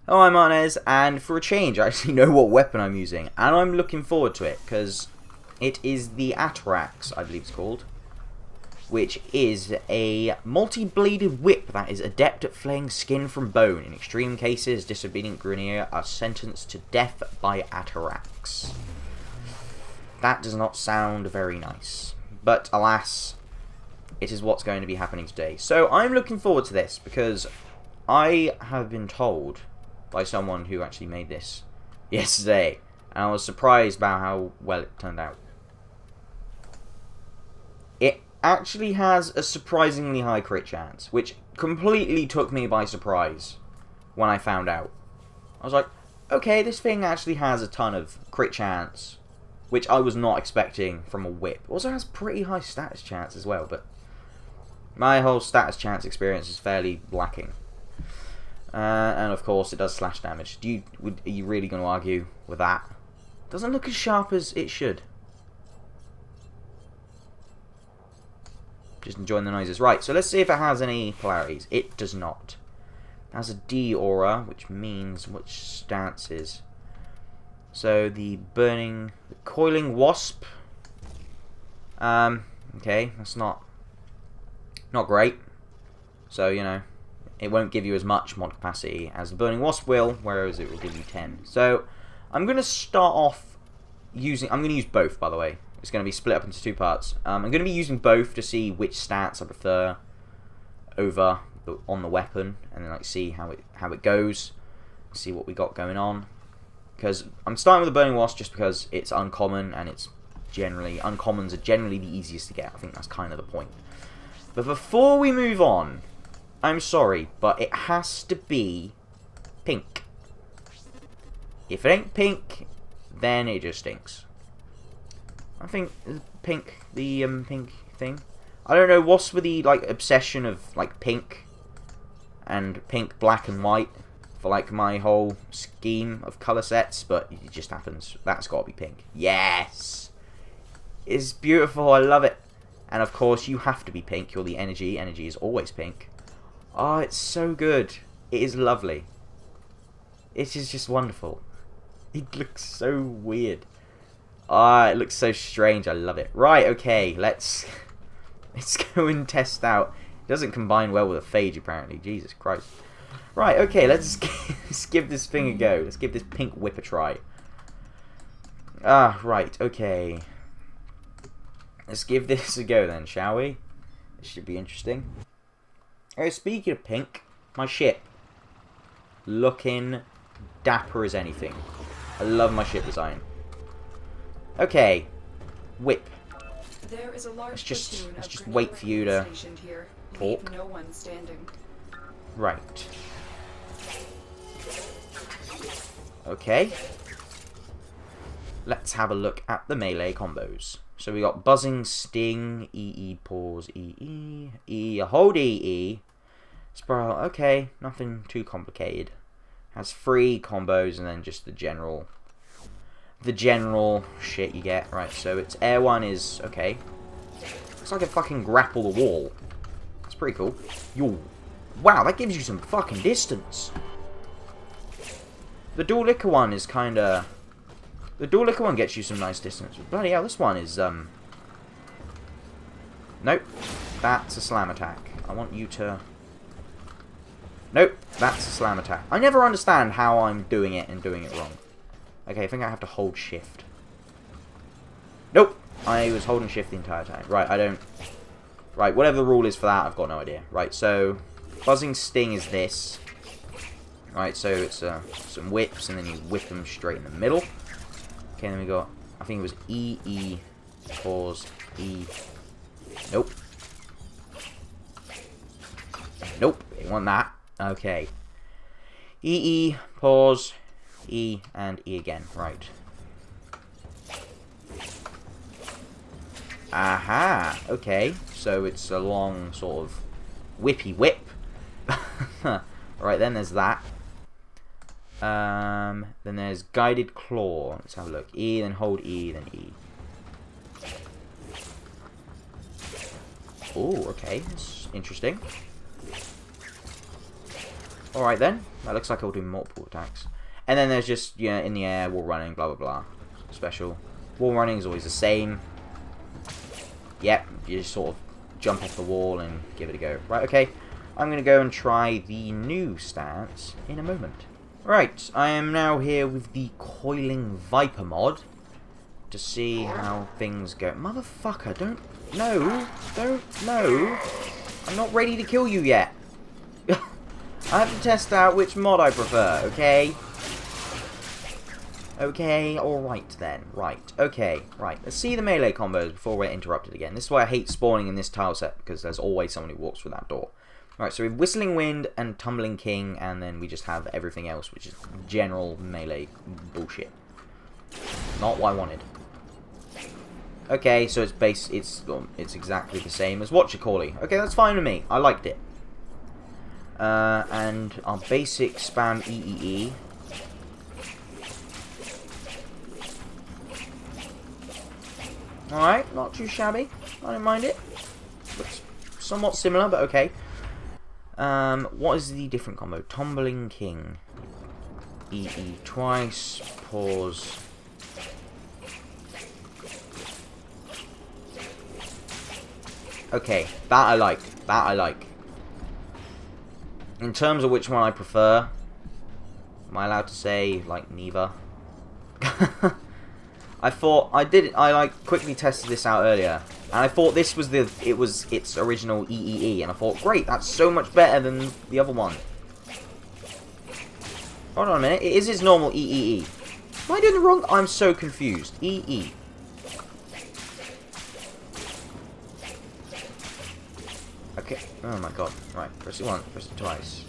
Hello, I'm Marnez, and for a change, I actually know what weapon I'm using, and I'm looking forward to it, because it is the Atterax, I believe it's called, which is a multi-bladed whip that is adept at flaying skin from bone. In extreme cases, disobedient Grenier are sentenced to death by Atterax. That does not sound very nice, but alas, it is what's going to be happening today. So I'm looking forward to this, because I have been told by someone who actually made this yesterday, and I was surprised about how well it turned out. It actually has a surprisingly high crit chance, which completely took me by surprise when I found out. I was like, okay, this thing actually has a ton of crit chance, which I was not expecting from a whip. It also has pretty high status chance as well, but my whole status chance experience is fairly lacking. And of course, it does slash damage. Are you really going to argue with that? Doesn't look as sharp as it should. Just enjoying the noises. Right, so let's see if it has any polarities. It does not. It has a D aura, which means which stances. So the coiling Wasp. Okay, that's not great. So, you know, it won't give you as much mod capacity as the Burning Wasp will, whereas it will give you 10. So, I'm going to start off using... I'm going to use both, by the way. It's going to be split up into two parts. I'm going to be using both to see which stats I prefer on the weapon, and then like see how it goes, see what we got going on. Because I'm starting with the Burning Wasp just because it's uncommon, and uncommons are generally the easiest to get. I think that's kind of the point. But before we move on, I'm sorry, but it has to be pink. If it ain't pink, then it just stinks. I think pink thing. I don't know what's with the like obsession of like pink and pink, black and white for like my whole scheme of color sets, but it just happens. That's got to be pink. Yes, it's beautiful. I love it. And of course, you have to be pink. You're the energy. Energy is always pink. Oh, it's so good. It is lovely. It is just wonderful. It looks so weird. Ah, it looks so strange. I love it. Right, okay, let's go and test out. It doesn't combine well with a phage, apparently. Jesus Christ. Right, okay, let's give this thing a go. Let's give this pink whip a try. Ah, right, okay. Let's give this a go then, shall we? This should be interesting. Oh, speaking of pink, my ship. Looking dapper as anything. I love my ship design. Okay, whip. There is a large let's just wait for you to talk. No one standing. Right. Okay. Let's have a look at the melee combos. So we got buzzing, sting, EE, pause, EE, hold EE, spiral. Okay, nothing too complicated. Has 3 combos and then just the general shit you get. Right, so its air one is okay. Looks like I fucking grapple the wall. That's pretty cool. Yo, wow, that gives you some fucking distance. The dual liquor one is kind of. The dual liquor one gets you some nice distance. But bloody hell, this one is Nope, that's a slam attack. I want you to. Nope, that's a slam attack. I never understand how I'm doing it and doing it wrong. Okay, I think I have to hold shift. Nope, I was holding shift the entire time. Right, I don't... Right, whatever the rule is for that, I've got no idea. Right, so buzzing sting is this. Right, so it's some whips, and then you whip them straight in the middle. Okay, then we got... I think it was EE, pause, E... Nope. Nope, it wasn't that. Okay. EE, pause, E, and E again. Right. Aha! Okay, so it's a long sort of whippy whip. Right, then there's that. Then there's guided claw. Let's have a look. E, then hold E, then E. Oh, okay. That's interesting. Alright then. That looks like it'll do multiple attacks. And then there's just, you know, in the air, wall running, blah blah blah. Special. Wall running is always the same. Yep, you just sort of jump off the wall and give it a go. Right, okay. I'm going to go and try the new stats in a moment. Right, I am now here with the Coiling Viper mod to see how things go. Motherfucker, don't no. I'm not ready to kill you yet. I have to test out which mod I prefer, okay? Okay, alright then. Right, okay, right. Let's see the melee combos before we're interrupted again. This is why I hate spawning in this tile set, because there's always someone who walks through that door. Right, so we have Whistling Wind and Tumbling King, and then we just have everything else, which is general melee bullshit. Not what I wanted. Okay, so it's exactly the same as Watcher-Callie. Okay, that's fine with me. I liked it. And our basic spam EEE. Alright, not too shabby. I don't mind it. Looks somewhat similar, but okay. What is the different combo? Tumbling King. EE twice. Pause. Okay, that I like. That I like. In terms of which one I prefer, am I allowed to say, like, neither? I like quickly tested this out earlier, and I thought this was its original EEE, and I thought, great, that's so much better than the other one. Hold on a minute, it is its normal EEE. Am I doing the wrong? I'm so confused. EE. Okay. Oh my god. Right. Press it once. Press it twice.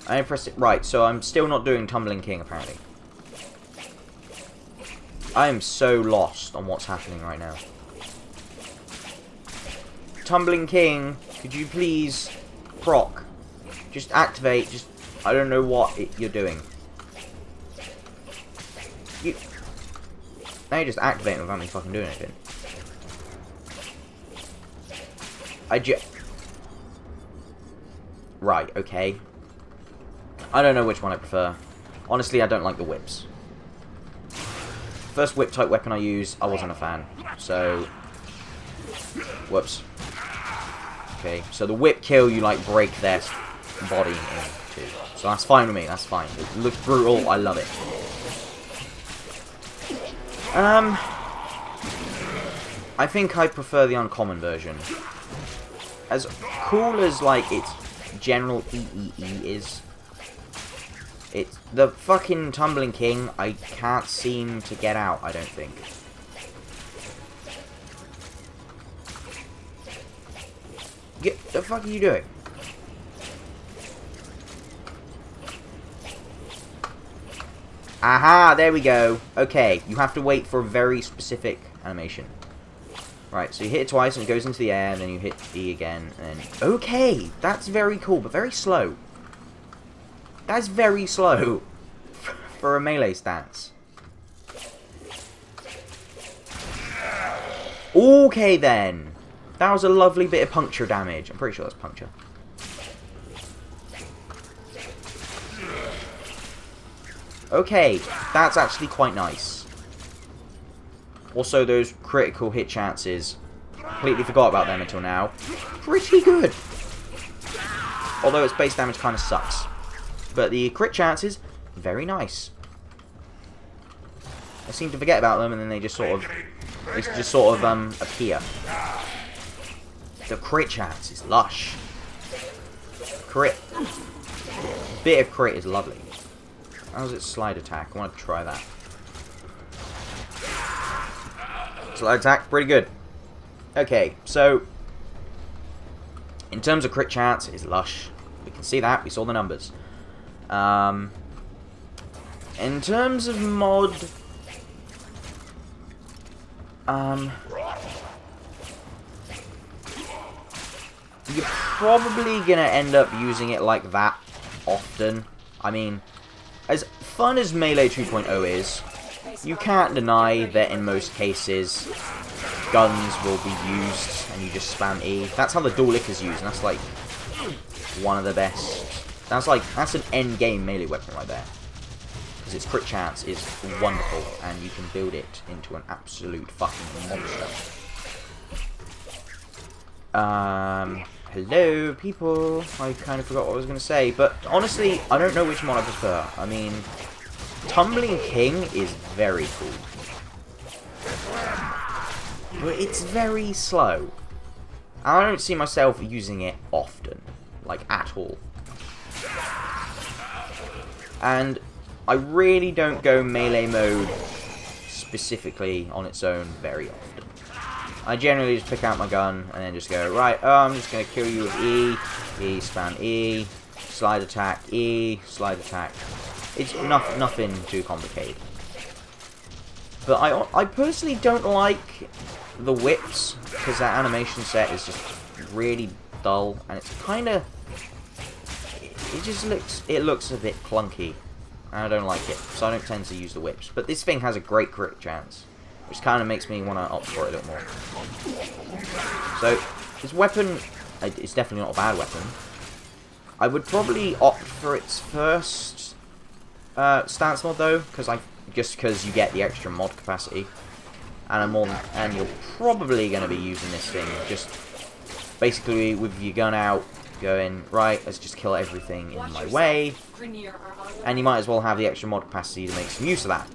I pressed it. Right. So I'm still not doing Tumbling King apparently. I am so lost on what's happening right now. Tumbling King, could you please proc? Just activate. Just I don't know what you're doing. Now you're just activating without me fucking doing anything. Right, okay. I don't know which one I prefer. Honestly, I don't like the whips. First whip type weapon I used, I wasn't a fan. So, whoops. Okay, so the whip kill, you like break their body in two. So that's fine with me, that's fine. It looks brutal, I love it. I think I prefer the uncommon version. As cool as, like, its general EEE is, it's the fucking Tumbling King I can't seem to get out, I don't think. The fuck are you doing? Aha, there we go. Okay, you have to wait for a very specific animation. Right, so you hit it twice and it goes into the air, and then you hit E again, and then... Okay, that's very cool, but very slow. That's very slow for a melee stance. Okay, then. That was a lovely bit of puncture damage. I'm pretty sure that's puncture. Okay, that's actually quite nice. Also, those critical hit chances, completely forgot about them until now. Pretty good. Although its base damage kind of sucks. But the crit chances, very nice. I seem to forget about them and then they just sort of, appear. The crit chance is lush. Crit. Bit of crit is lovely. How's its slide attack? I want to try that. Slide attack, pretty good. Okay, so in terms of crit chance, it is lush. We can see that. We saw the numbers. In terms of mod, you're probably gonna end up using it like that often. I mean, as fun as Melee 2.0 is, you can't deny that in most cases, guns will be used and you just spam E. That's how the dual lick is used, and that's like one of the best That's an end game melee weapon right there. Because its crit chance is wonderful, and you can build it into an absolute fucking monster. Hello, people. I kind of forgot what I was going to say, but honestly, I don't know which mod I prefer. I mean, Tumbling King is very cool, but it's very slow. I don't see myself using it often, like at all. And I really don't go melee mode specifically on its own very often. I generally just pick out my gun and then just go, right, I'm just going to kill you with E, spam E, slide attack, E, slide attack. It's nothing too complicated. But I personally don't like the whips, because that animation set is just really dull, and it's kind of... It looks a bit clunky, and I don't like it, so I don't tend to use the whips. But this thing has a great crit chance, which kind of makes me want to opt for it a little more. So, this weapon, it's definitely not a bad weapon. I would probably opt for its first stance mod though, just because you get the extra mod capacity, and you're probably going to be using this thing just basically with your gun out, going, right, let's just kill everything in my way, and you might as well have the extra mod capacity to make some use of that.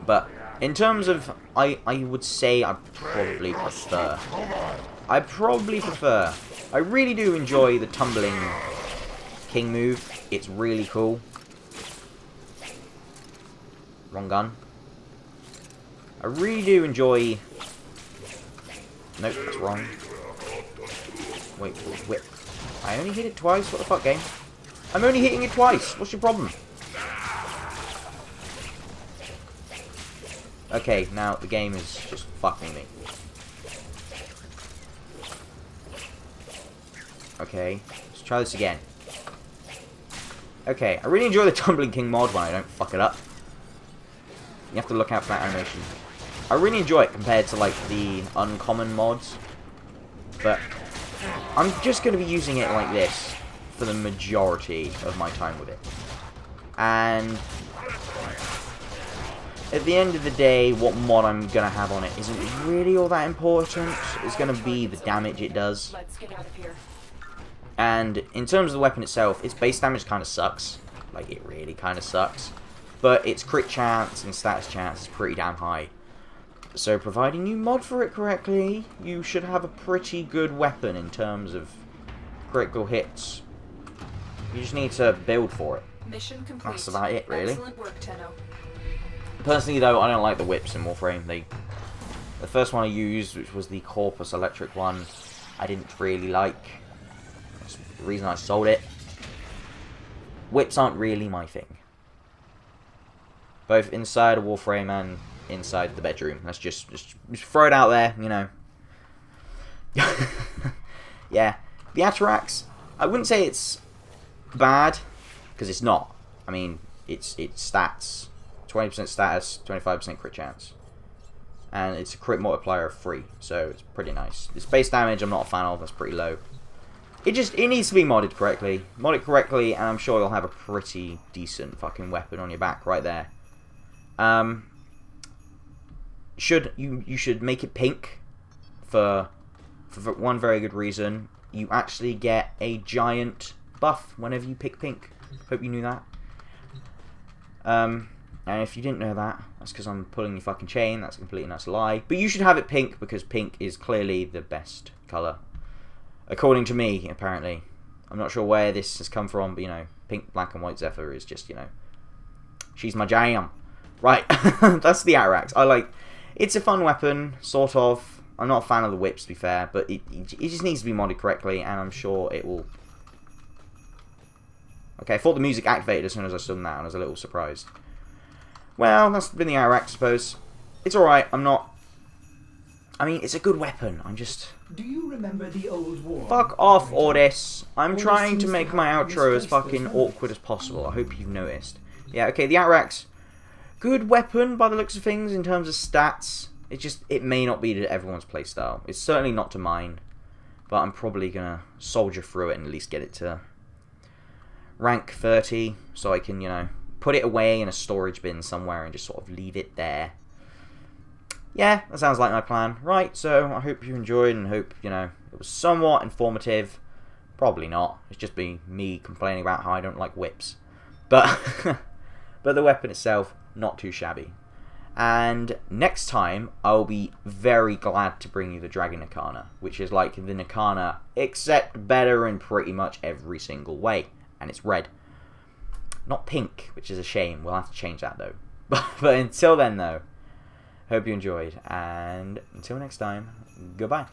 But in terms of, I would say I probably prefer. I really do enjoy the Tumbling King move. It's really cool. Wrong gun. I really do enjoy... Nope, that's wrong. Wait, whip. I only hit it twice? What the fuck, game? I'm only hitting it twice. What's your problem? Okay, now the game is just fucking me. Okay, let's try this again. Okay, I really enjoy the Tumbling King mod when I don't fuck it up. You have to look out for that animation. I really enjoy it compared to, like, the uncommon mods. But I'm just going to be using it like this for the majority of my time with it. And at the end of the day, what mod I'm going to have on it isn't really all that important. It's going to be the damage it does. Let's get out of here. And in terms of the weapon itself, its base damage kind of sucks. Like, it really kind of sucks. But its crit chance and status chance is pretty damn high. So providing you mod for it correctly, you should have a pretty good weapon in terms of critical hits. You just need to build for it. Mission complete. That's about it, really. Excellent work, Tenno. Personally, though, I don't like the whips in Warframe. The first one I used, which was the Corpus Electric one, I didn't really like. That's the reason I sold it. Whips aren't really my thing. Both inside a Warframe and inside the bedroom. Let's just throw it out there, you know. Yeah. The Atterax, I wouldn't say it's bad, because it's not. I mean, it's stats. 20% status, 25% crit chance. And it's a crit multiplier of 3, so it's pretty nice. Its base damage I'm not a fan of, that's pretty low. It needs to be modded correctly. Mod it correctly, and I'm sure you'll have a pretty decent fucking weapon on your back right there. You should make it pink for one very good reason. You actually get a giant buff whenever you pick pink. Hope you knew that. And if you didn't know that, that's because I'm pulling your fucking chain. That's a completely nuts lie. But you should have it pink because pink is clearly the best colour. According to me, apparently. I'm not sure where this has come from, but you know, pink, black and white Zephyr is just, you know, she's my jam. Right, that's the Atterax. It's a fun weapon, sort of. I'm not a fan of the whips, to be fair, but it just needs to be modded correctly, and I'm sure it will. Okay, I thought the music activated as soon as I stood that, and I was a little surprised. Well, that's been the Atterax, I suppose. It's alright, I mean, it's a good weapon, I'm just... Do you remember the old war? Fuck off, Ordis. I'm trying to make my outro as fucking awkward as possible. I hope you've noticed. Yeah, okay, the Atterax... Good weapon by the looks of things in terms of stats. It may not be to everyone's playstyle. It's certainly not to mine. But I'm probably going to soldier through it and at least get it to rank 30, so I can, you know, put it away in a storage bin somewhere and just sort of leave it there. Yeah, that sounds like my plan. Right, so I hope you enjoyed and hope, you know, it was somewhat informative. Probably not. It's just me complaining about how I don't like whips. But, but the weapon itself, not too shabby. And next time, I'll be very glad to bring you the Dragon Nakana, which is like the Nakana, except better in pretty much every single way. And it's red. Not pink, which is a shame. We'll have to change that, though. But until then, though, hope you enjoyed. And until next time, goodbye.